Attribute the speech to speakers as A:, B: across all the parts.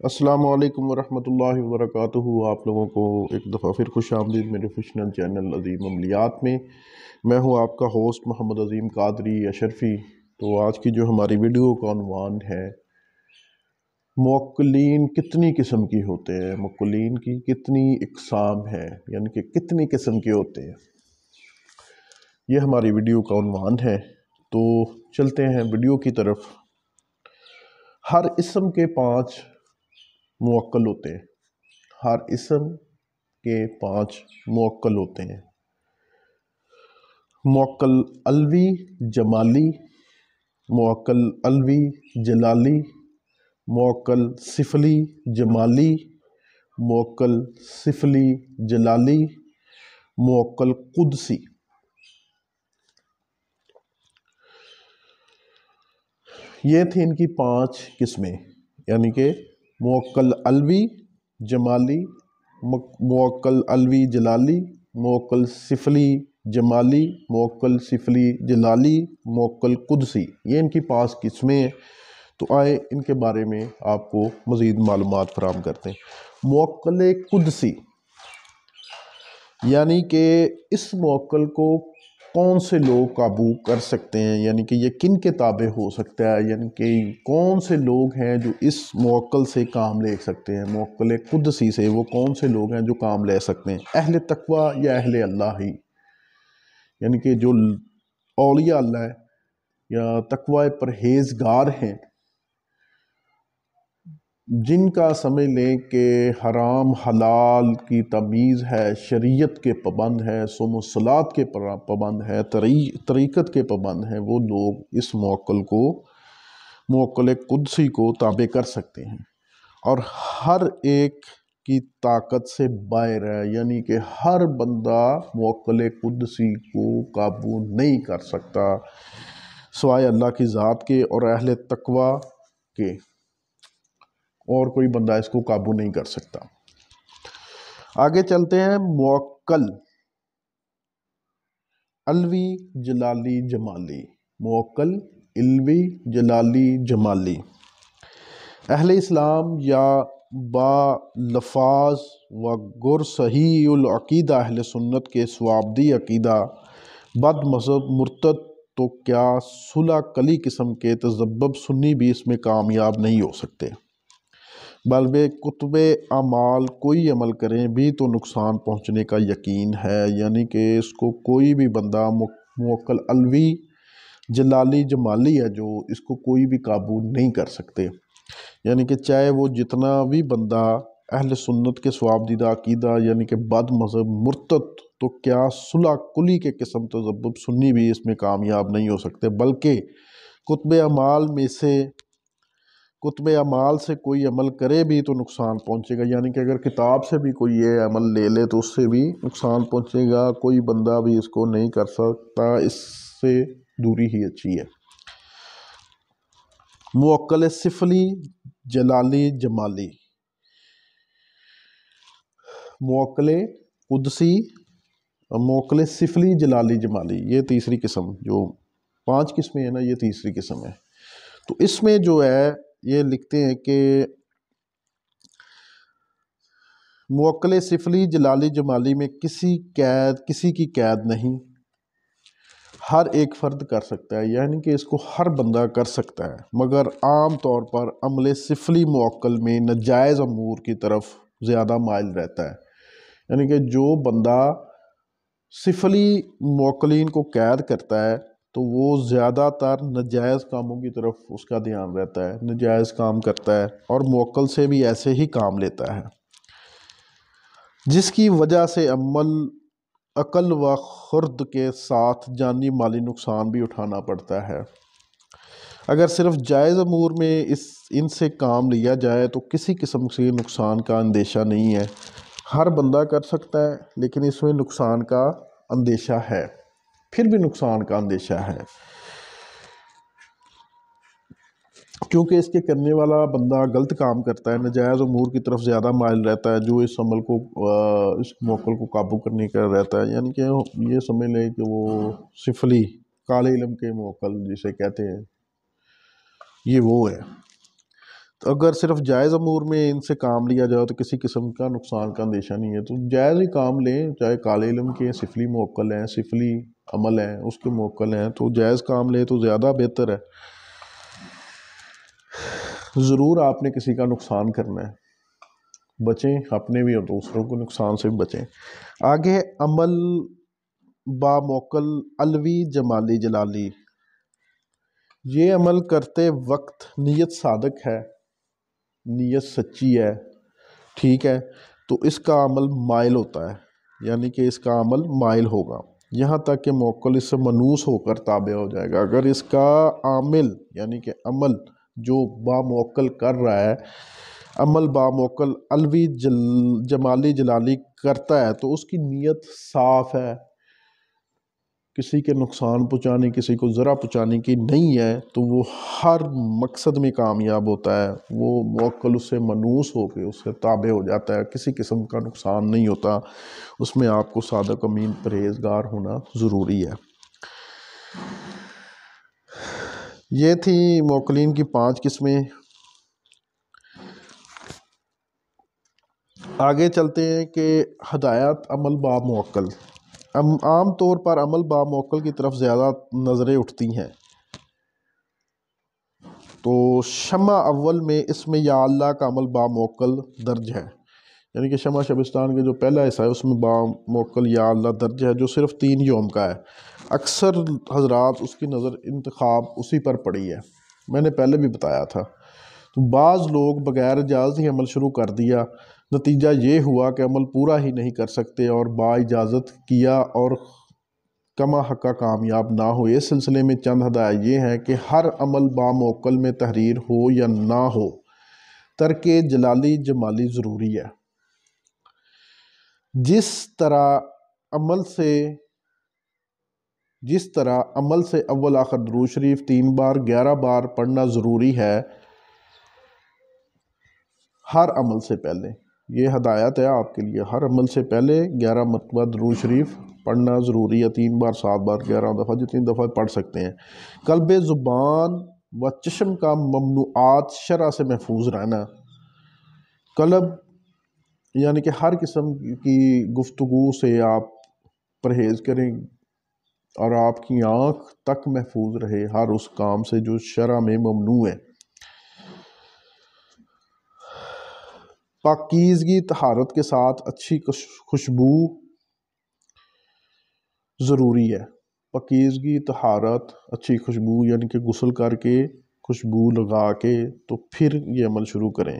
A: السلام علیکم ورحمۃ اللہ وبرکاتہ۔ آپ لوگوں کو ایک دفعہ پھر خوش آمدید میرے فیشنل چینل عظیم عملیات میں۔ میں ہوں آپ کا ہوسٹ محمد عظیم قادری اشرفی۔ تو آج کی جو ہماری ویڈیو کا عنوان ہے، موکلین کتنی قسم کی ہوتے ہیں، موکلین کی کتنی اقسام ہے، یعنی کہ کتنی قسم کے ہوتے ہیں، یہ ہماری ویڈیو کا عنوان ہے۔ تو چلتے ہیں ویڈیو کی طرف۔ ہر اسم کے 5 موکل ہوتے ہیں، ہر اسم کے 5 موکل ہوتے ہیں۔ موکل علوی جمالی، موکل علوی جلالی، موکل صفلی جمالی، موکل صفلی جلالی، موکل قدسی۔ یہ تھی ان کی 5 قسمیں، یعنی کہ موکل علوی جمالی، موکل علوی جلالی، موکل صفلی جمالی، موکل صفلی جلالی، موکل قدسی۔ یہ ان کی 5 قسمیں ہیں۔ تو آئے ان کے بارے میں آپ کو مزید معلومات فراہم کرتے ہیں۔ موکل قدسی یعنی کہ اس موکل کو کون سے لوگ قابو کر سکتے ہیں، یعنی کہ یہ کن کے تابع ہو سکتا ہے، یعنی کہ کون سے لوگ ہیں جو اس موکل سے کام لے سکتے ہیں۔ موکل قدسی سے وہ کون سے لوگ ہیں جو کام لے سکتے ہیں؟ اہل تقوی یا اہل اللہ ہی، یعنی کہ جو اولیاء اللہ یا تقوی پرہیزگار ہیں، جن کا سمجھ لیں کہ حرام حلال کی تمیز ہے، شریعت کے پابند ہے، صوم و صلاۃ کے پابند ہے، طریقت کے پابند ہیں، وہ لوگ اس موکل قدسی کو تابع کر سکتے ہیں۔ اور ہر ایک کی طاقت سے باہر ہے، یعنی کہ ہر بندہ موکل قدسی کو قابو نہیں کر سکتا سوائے اللہ کی ذات کے اور اہل تقوی کے، اور کوئی بندہ اس کو قابو نہیں کر سکتا۔ آگے چلتے ہیں۔ موکل علوی جلالی جمالی، موکل علوی جلالی جمالی۔ اہل اسلام یا با لفاظ و گر صحیح العقیدہ اہل سنت کے صوابدی عقیدہ بد مذہب مرتد تو کیا صلح کلی قسم کے تذبذب سنی بھی اس میں کامیاب نہیں ہو سکتے، بلکہ کتب اعمال کوئی عمل کریں بھی تو نقصان پہنچنے کا یقین ہے، یعنی کہ اس کو کوئی بھی بندہ موکل علوی جلالی جمالی ہے جو اس کو کوئی بھی قابو نہیں کر سکتے، یعنی کہ چاہے وہ جتنا بھی بندہ اہل سنت کے صوابدیدہ عقیدہ یعنی کہ بد مذہب مرتد تو کیا صلح کلی کے قسم تذبذب سنی بھی اس میں کامیاب نہیں ہو سکتے، بلکہ کتب اعمال سے کوئی عمل کرے بھی تو نقصان پہنچے گا، یعنی کہ اگر کتاب سے بھی کوئی یہ عمل لے لے تو اس سے بھی نقصان پہنچے گا، کوئی بندہ بھی اس کو نہیں کر سکتا، اس سے دوری ہی اچھی ہے۔ موکل صفلی جلالی جمالی، موکل قدسی، موکل صفلی جلالی جمالی، یہ تیسری قسم، جو 5 قسمیں ہیں نا، یہ تیسری قسم ہے۔ تو اس میں جو ہے یہ لکھتے ہیں کہ موکل صفلی جلالی جمالی میں کسی کی قید نہیں، ہر ایک فرد کر سکتا ہے، یعنی کہ اس کو ہر بندہ کر سکتا ہے، مگر عام طور پر عمل صفلی موکل میں ناجائز امور کی طرف زیادہ مائل رہتا ہے، یعنی کہ جو بندہ صفلی موکلین کو قید کرتا ہے تو وہ زیادہ تر ناجائز کاموں کی طرف اس کا دھیان رہتا ہے، ناجائز کام کرتا ہے، اور موکل سے بھی ایسے ہی کام لیتا ہے، جس کی وجہ سے عقل و خرد کے ساتھ جانی مالی نقصان بھی اٹھانا پڑتا ہے۔ اگر صرف جائز امور میں ان سے کام لیا جائے تو کسی قسم سے نقصان کا اندیشہ نہیں ہے، ہر بندہ کر سکتا ہے، لیکن اس میں نقصان کا اندیشہ ہے، پھر بھی نقصان کا اندیشہ ہے، کیونکہ اس کے کرنے والا بندہ غلط کام کرتا ہے، ناجائز امور کی طرف زیادہ مائل رہتا ہے، جو اس موکل کو قابو کرنے کا رہتا ہے، یعنی کہ یہ سمجھ لیں کہ وہ صفلی کالے علم کے موکل جسے کہتے ہیں، یہ وہ ہے۔ اگر صرف جائز امور میں ان سے کام لیا جائے تو کسی قسم کا نقصان کا اندیشہ نہیں ہے، تو جائز ہی کام لیں، چاہے کالے علم کے سفلی موکل ہیں، سفلی عمل ہیں اس کے موکل ہیں، تو جائز کام لیں تو زیادہ بہتر ہے۔ ضرور آپ نے کسی کا نقصان کرنا ہے، بچیں اپنے بھی اور دوسروں کو نقصان سے بھی بچیں۔ آگے عمل با موکل علوی جمالی جلالی، یہ عمل کرتے وقت نیت صادق ہے، نیت سچی ہے، ٹھیک ہے، تو اس کا عمل مائل ہوتا ہے، یعنی کہ اس کا عمل مائل ہوگا یہاں تک کہ موکل اس سے منوس ہو کر تابع ہو جائے گا۔ اگر اس کا عامل یعنی کہ عمل جو با موکل کر رہا ہے، عمل با موکل علوی جمالی جلالی کرتا ہے تو اس کی نیت صاف ہے، کسی کے نقصان پہنچانے، کسی کو ضرر پہنچانے کی نہیں ہے، تو وہ ہر مقصد میں کامیاب ہوتا ہے، وہ موکل اس سے منوس ہو کے اس سے تابع ہو جاتا ہے، کسی قسم کا نقصان نہیں ہوتا۔ اس میں آپ کو صادق امین پرہیزگار ہونا ضروری ہے۔ یہ تھی موکلین کی 5 قسمیں۔ آگے چلتے ہیں کہ ہدایت عمل با موکل۔ عام طور پر عمل با موکل کی طرف زیادہ نظریں اٹھتی ہیں، تو شمع اول میں اس میں یا اللہ کا عمل با موکل درج ہے، یعنی کہ شمع شبستان کے جو پہلا حصہ ہے اس میں با موکل یا اللہ درج ہے، جو صرف 3 یوم کا ہے۔ اکثر حضرات اس کی نظر انتخاب اسی پر پڑی ہے، میں نے پہلے بھی بتایا تھا۔ تو بعض لوگ بغیر اجازت ہی عمل شروع کر دیا، نتیجہ یہ ہوا کہ عمل پورا ہی نہیں کر سکتے اور با اجازت کیا اور کما حقہ کامیاب نہ ہوئے۔ اس سلسلے میں چند ہدایت یہ ہیں کہ ہر عمل با موکل میں تحریر ہو یا نہ ہو، ترک جلالی جمالی ضروری ہے۔ جس طرح عمل سے اول آخر درود شریف 3 بار 11 بار پڑھنا ضروری ہے ہر عمل سے پہلے، یہ ہدایت ہے آپ کے لیے، ہر عمل سے پہلے 11 مرتبہ درود شریف پڑھنا ضروری ہے، 3 بار 7 بار 11 دفعہ جتنی دفعہ پڑھ سکتے ہیں۔ قلب زبان و چشم کا ممنوعات شرع سے محفوظ رہنا، قلب یعنی کہ ہر قسم کی گفتگو سے آپ پرہیز کریں اور آپ کی آنکھ تک محفوظ رہے ہر اس کام سے جو شرع میں ممنوع ہے۔ پاکیزگی طہارت کے ساتھ اچھی خوشبو ضروری ہے، پاکیزگی طہارت اچھی خوشبو یعنی کہ غسل کر کے خوشبو لگا کے تو پھر یہ عمل شروع کریں۔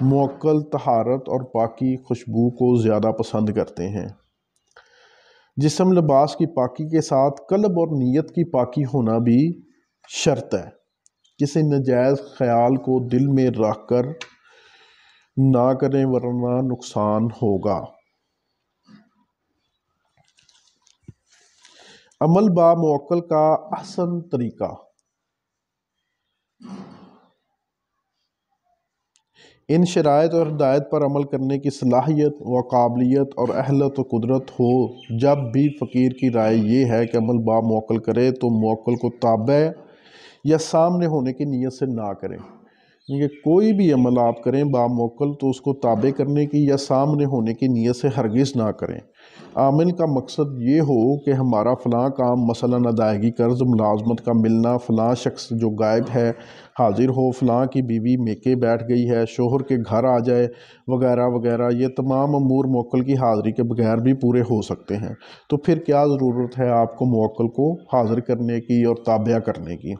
A: موکل طہارت اور پاکی خوشبو کو زیادہ پسند کرتے ہیں۔ جسم لباس کی پاکی کے ساتھ قلب اور نیت کی پاکی ہونا بھی شرط ہے، کسی ناجائز خیال کو دل میں رکھ کر نہ کریں ورنہ نقصان ہوگا۔ عمل با موکل کا احسن طریقہ، ان شرائط اور ہدایت پر عمل کرنے کی صلاحیت و قابلیت اور اہلیت و قدرت ہو۔ جب بھی فقیر کی رائے یہ ہے کہ عمل با موکل کرے تو موکل کو تابع یا سامنے ہونے کی نیت سے نہ کریں، کیونکہ کوئی بھی عمل آپ کریں با موکل تو اس کو تابع کرنے کی یا سامنے ہونے کی نیت سے ہرگز نہ کریں۔ عامل کا مقصد یہ ہو کہ ہمارا فلاں کام مثلاً ادائیگی قرض ملازمت کا ملنا، فلاں شخص جو غائب ہے حاضر ہو، فلاں کی بیوی میکے بیٹھ گئی ہے، شوہر کے گھر آ جائے وغیرہ وغیرہ، یہ تمام امور موکل کی حاضری کے بغیر بھی پورے ہو سکتے ہیں، تو پھر کیا ضرورت ہے آپ کو موکل کو حاضر کرنے کی اور تابع کرنے کی۔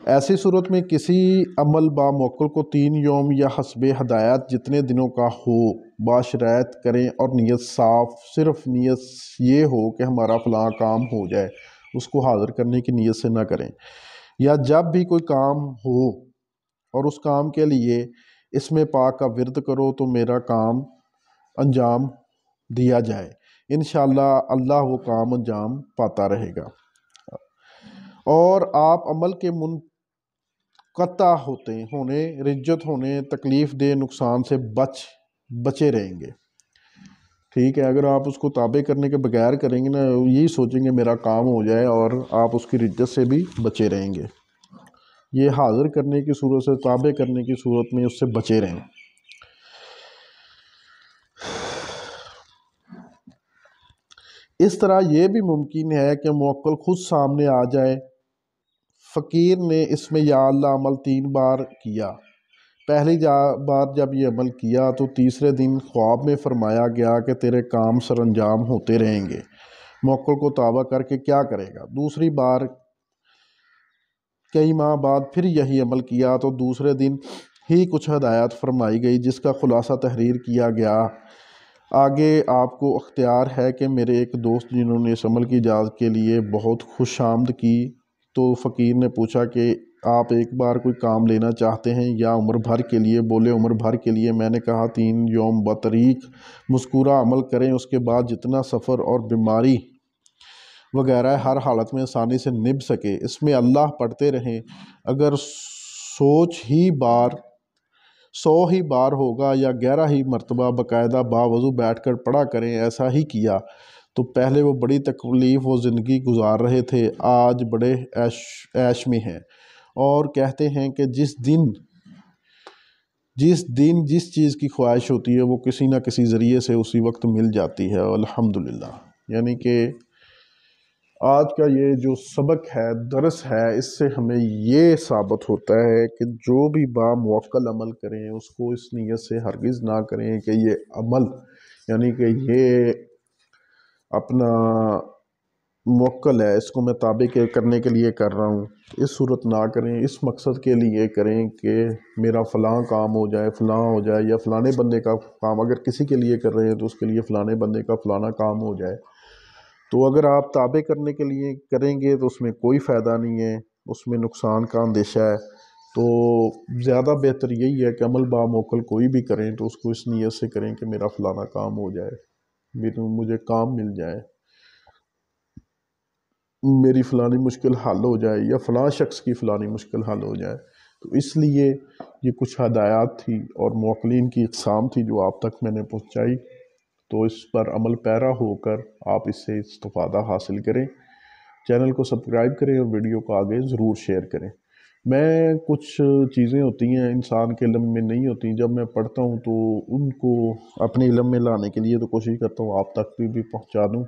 A: ایسی صورت میں کسی عمل با موکل کو 3 یوم یا حسب ہدایت جتنے دنوں کا ہو باشرائط کریں اور نیت صاف، صرف نیت یہ ہو کہ ہمارا فلاں کام ہو جائے، اس کو حاضر کرنے کی نیت سے نہ کریں۔ یا جب بھی کوئی کام ہو اور اس کام کے لیے اسم پاک کا ورد کرو تو میرا کام انجام دیا جائے، انشاءاللہ اللہ وہ کام انجام پاتا رہے گا، اور آپ عمل کے منقطع ہونے، رجت ہونے، تکلیف دہ نقصان سے بچے رہیں گے۔ ٹھیک ہے، اگر آپ اس کو تابع کرنے کے بغیر کریں گے نا، یہی سوچیں گے میرا کام ہو جائے، اور آپ اس کی رجت سے بھی بچے رہیں گے۔ یہ حاضر کرنے کی صورت سے، تابع کرنے کی صورت میں اس سے بچے رہیں۔ اس طرح یہ بھی ممکن ہے کہ موکل خود سامنے آ جائے، فقیر نے اس میں یا اللہ عمل 3 بار کیا، پہلی بار جب یہ عمل کیا تو تیسرے دن خواب میں فرمایا گیا کہ تیرے کام سر انجام ہوتے رہیں گے، موکل کو توبہ کر کے کیا کرے گا؟ دوسری بار کئی ماہ بعد پھر یہی عمل کیا تو دوسرے دن ہی کچھ ہدایات فرمائی گئی جس کا خلاصہ تحریر کیا گیا۔ آگے آپ کو اختیار ہے کہ میرے ایک دوست جنہوں نے اس عمل کی اجازت کے لیے بہت خوش آمد کی، تو فقیر نے پوچھا کہ آپ ایک بار کوئی کام لینا چاہتے ہیں یا عمر بھر کے لیے؟ بولے عمر بھر کے لیے۔ میں نے کہا 3 یوم بطریق مذکورہ عمل کریں، اس کے بعد جتنا سفر اور بیماری وغیرہ ہر حالت میں آسانی سے نبھ سکے اس میں اللہ پڑھتے رہیں۔ اگر 100 ہی بار ہوگا یا 11 ہی مرتبہ باقاعدہ باوضو بیٹھ کر پڑھا کریں، ایسا ہی کیا تو پہلے وہ بڑی تکلیف و زندگی گزار رہے تھے، آج بڑے عیش میں ہیں، اور کہتے ہیں کہ جس دن جس چیز کی خواہش ہوتی ہے وہ کسی نہ کسی ذریعے سے اسی وقت مل جاتی ہے، الحمدللہ۔ یعنی کہ آج کا یہ جو سبق ہے، درس ہے، اس سے ہمیں یہ ثابت ہوتا ہے کہ جو بھی باموکل عمل کریں اس کو اس نیت سے ہرگز نہ کریں کہ یہ عمل، یعنی کہ یہ اپنا موکل ہے، اس کو میں تابع کرنے کے لیے کر رہا ہوں، اس صورت نہ کریں، اس مقصد کے لیے کریں کہ میرا فلاں کام ہو جائے، فلاں ہو جائے، یا فلانے بندے کا کام اگر کسی کے لیے کر رہے ہیں تو اس کے لیے فلانے بندے کا فلانا کام ہو جائے۔ تو اگر آپ تابع کرنے کے لیے کریں گے تو اس میں کوئی فائدہ نہیں ہے، اس میں نقصان کا اندیشہ ہے۔ تو زیادہ بہتر یہی ہے کہ عمل باموکل کوئی بھی کریں تو اس کو اس نیت سے کریں کہ میرا فلانا کام ہو جائے، مجھے کام مل جائے، میری فلانی مشکل حل ہو جائے، یا فلاں شخص کی فلانی مشکل حل ہو جائے۔ تو اس لیے یہ کچھ ہدایات تھی اور موکلین کی اقسام تھی جو آپ تک میں نے پہنچائی، تو اس پر عمل پیرا ہو کر آپ اس سے استفادہ حاصل کریں، چینل کو سبسکرائب کریں اور ویڈیو کو آگے ضرور شیئر کریں۔ میں کچھ چیزیں ہوتی ہیں انسان کے علم میں نہیں ہوتی، جب میں پڑھتا ہوں تو ان کو اپنے علم میں لانے کے لیے تو کوشش کرتا ہوں آپ تک بھی پہنچا دوں۔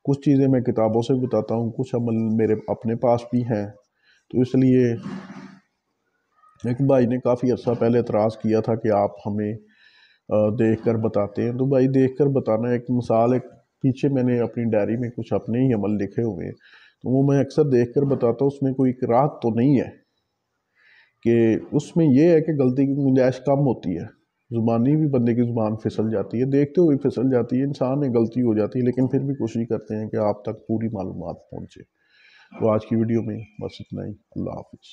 A: کچھ چیزیں میں کتابوں سے بتاتا ہوں، کچھ عمل میرے اپنے پاس بھی ہیں، تو اس لیے ایک بھائی نے کافی عرصہ پہلے اعتراض کیا تھا کہ آپ ہمیں دیکھ کر بتاتے ہیں، تو بھائی دیکھ کر بتانا ایک مثال، ایک پیچھے میں نے اپنی ڈائری میں کچھ اپنے ہی عمل لکھے ہوئے ہیں تو وہ میں اکثر دیکھ کر بتاتا ہوں، اس میں کوئی اکراہ تو نہیں ہے، کہ اس میں یہ ہے کہ غلطی کی گنجائش کم ہوتی ہے، زبانی بھی بندے کی زبان پھسل جاتی ہے، دیکھتے ہوئے پھسل جاتی ہے، انسان میں غلطی ہو جاتی ہے، لیکن پھر بھی کوشش کرتے ہیں کہ آپ تک پوری معلومات پہنچے۔ تو آج کی ویڈیو میں بس اتنا ہی، اللہ حافظ۔